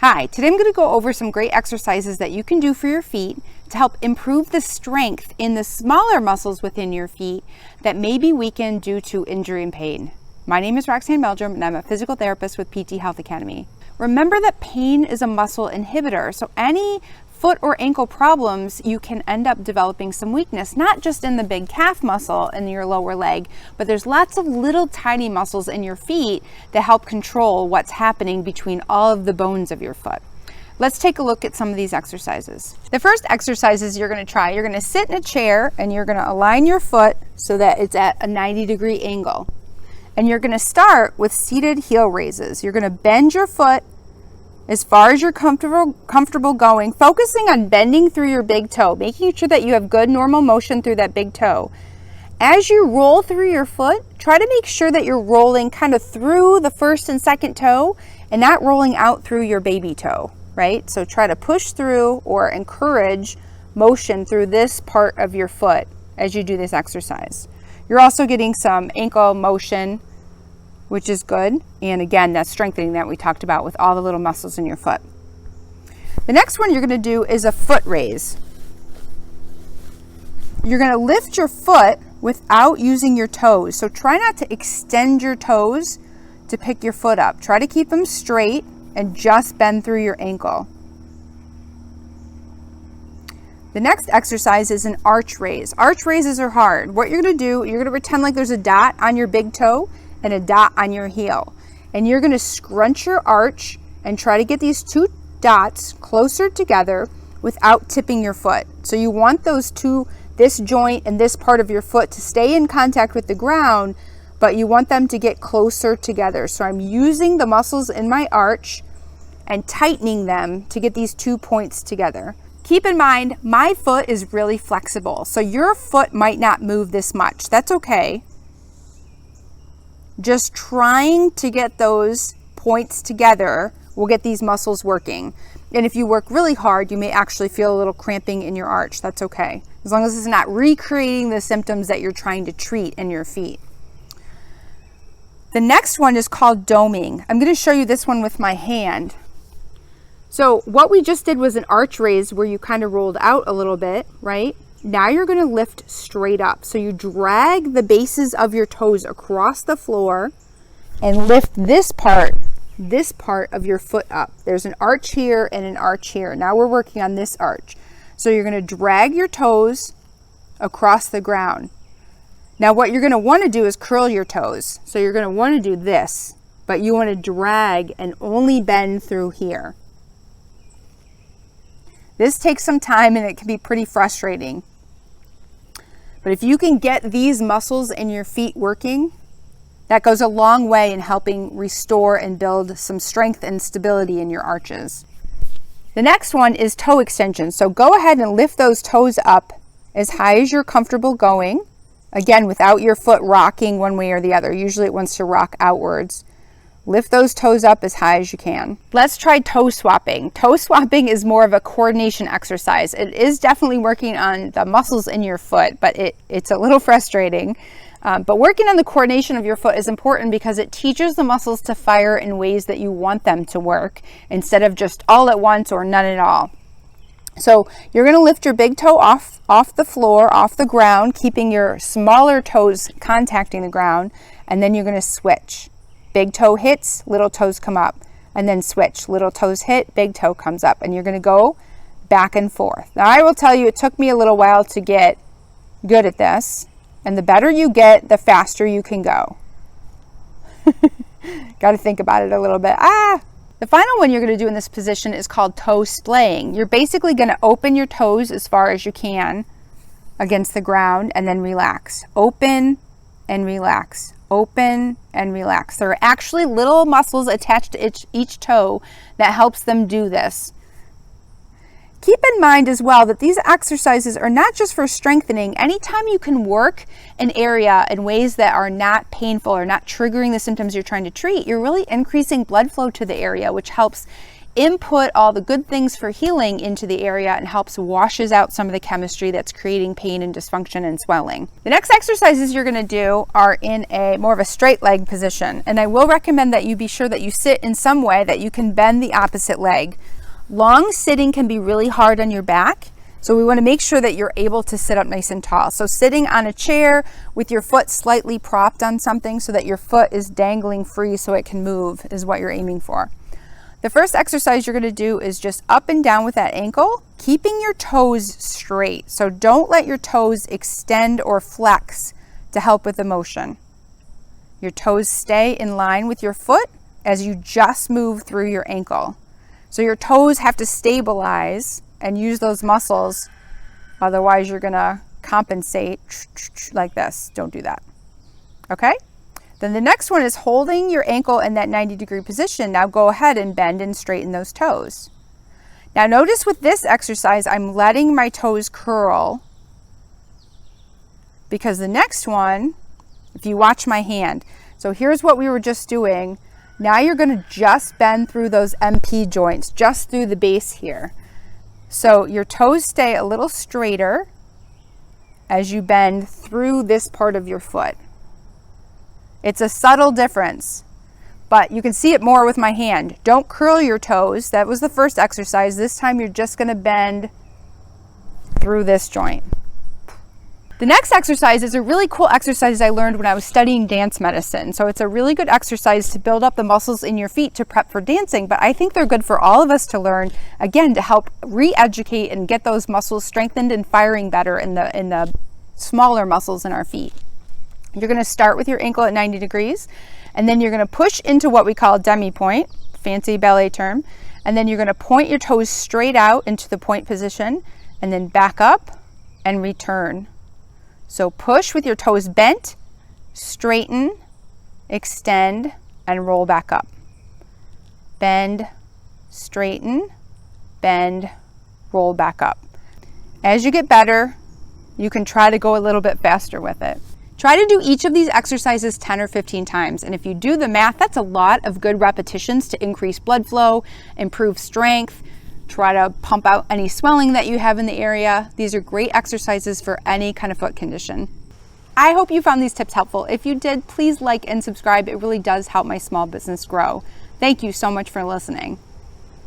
Hi, today I'm going to go over some great exercises that you can do for your feet to help improve the strength in the smaller muscles within your feet that may be weakened due to injury and pain. My name is Roxanne Meldrum and I'm a physical therapist with PT Health Academy. Remember that pain is a muscle inhibitor, so any foot or ankle problems, you can end up developing some weakness, not just in the big calf muscle in your lower leg, but there's lots of little tiny muscles in your feet that help control what's happening between all of the bones of your foot. Let's take a look at some of these exercises. The first exercises you're going to try, you're going to sit in a chair and you're going to align your foot so that it's at a 90-degree angle. And you're going to start with seated heel raises. You're going to bend your foot as far as you're comfortable going, focusing on bending through your big toe, making sure that you have good normal motion through that big toe. As you roll through your foot, try to make sure that you're rolling kind of through the first and second toe and not rolling out through your baby toe, right? So try to push through or encourage motion through this part of your foot as you do this exercise. You're also getting some ankle motion, which is good. And again, that's strengthening that we talked about with all the little muscles in your foot. The next one you're going to do is a foot raise. You're going to lift your foot without using your toes. So try not to extend your toes to pick your foot up. Try to keep them straight and just bend through your ankle. The next exercise is an arch raise. Arch raises are hard. What you're going to do, you're going to pretend like there's a dot on your big toe and a dot on your heel. And you're going to scrunch your arch and try to get these two dots closer together without tipping your foot. So you want those two, this joint and this part of your foot, to stay in contact with the ground, but you want them to get closer together. So I'm using the muscles in my arch and tightening them to get these 2 points together. Keep in mind, my foot is really flexible, so your foot might not move this much. That's okay. Just trying to get those points together will get these muscles working. And if you work really hard, you may actually feel a little cramping in your arch. That's okay, as long as it's not recreating the symptoms that you're trying to treat in your feet. The next one is called doming. I'm going to show you this one with my hand. So what we just did was an arch raise where you kind of rolled out a little bit, right? Now you're going to lift straight up. So you drag the bases of your toes across the floor and lift this part of your foot up. There's an arch here and an arch here. Now we're working on this arch. So you're going to drag your toes across the ground. Now what you're going to want to do is curl your toes. So you're going to want to do this, but you want to drag and only bend through here. This takes some time and it can be pretty frustrating. But if you can get these muscles in your feet working, that goes a long way in helping restore and build some strength and stability in your arches. The next one is toe extension. So go ahead and lift those toes up as high as you're comfortable going. Again, without your foot rocking one way or the other. Usually it wants to rock outwards. Lift those toes up as high as you can. Let's try toe swapping. Toe swapping is more of a coordination exercise. It is definitely working on the muscles in your foot, but it's a little frustrating. But working on the coordination of your foot is important because it teaches the muscles to fire in ways that you want them to work instead of just all at once or none at all. So you're going to lift your big toe off the floor, off the ground, keeping your smaller toes contacting the ground, and then you're going to switch. Big toe hits, little toes come up, and then switch. Little toes hit, big toe comes up, and you're going to go back and forth. Now I will tell you, it took me a little while to get good at this, and the better you get, the faster you can go. Got to think about it a little bit. The final one you're going to do in this position is called toe splaying. You're basically going to open your toes as far as you can against the ground and then relax. Open and relax. Open and relax. There are actually little muscles attached to each toe that helps them do this. Keep in mind as well that these exercises are not just for strengthening. Anytime you can work an area in ways that are not painful or not triggering the symptoms you're trying to treat, you're really increasing blood flow to the area, which helps input all the good things for healing into the area and helps washes out some of the chemistry that's creating pain and dysfunction and swelling. The next exercises you're going to do are in a more of a straight leg position, and I will recommend that you be sure that you sit in some way that you can bend the opposite leg. Long sitting can be really hard on your back, so we want to make sure that you're able to sit up nice and tall. So sitting on a chair with your foot slightly propped on something so that your foot is dangling free so it can move is what you're aiming for. The first exercise you're going to do is just up and down with that ankle, keeping your toes straight. So don't let your toes extend or flex to help with the motion. Your toes stay in line with your foot as you just move through your ankle. So your toes have to stabilize and use those muscles, otherwise you're going to compensate like this. Don't do that. Okay? Then the next one is holding your ankle in that 90-degree position. Now go ahead and bend and straighten those toes. Now notice with this exercise, I'm letting my toes curl, because the next one, if you watch my hand, so here's what we were just doing. Now you're going to just bend through those MP joints, just through the base here. So your toes stay a little straighter as you bend through this part of your foot. It's a subtle difference, but you can see it more with my hand. Don't curl your toes. That was the first exercise. This time you're just going to bend through this joint. The next exercise is a really cool exercise I learned when I was studying dance medicine. So it's a really good exercise to build up the muscles in your feet to prep for dancing, but I think they're good for all of us to learn, again, to help re-educate and get those muscles strengthened and firing better in the smaller muscles in our feet. You're going to start with your ankle at 90 degrees, and then you're going to push into what we call demi-point, fancy ballet term, and then you're going to point your toes straight out into the point position, and then back up and return. So push with your toes bent, straighten, extend, and roll back up. Bend, straighten, bend, roll back up. As you get better, you can try to go a little bit faster with it. Try to do each of these exercises 10 or 15 times. And if you do the math, that's a lot of good repetitions to increase blood flow, improve strength, try to pump out any swelling that you have in the area. These are great exercises for any kind of foot condition. I hope you found these tips helpful. If you did, please like and subscribe. It really does help my small business grow. Thank you so much for listening.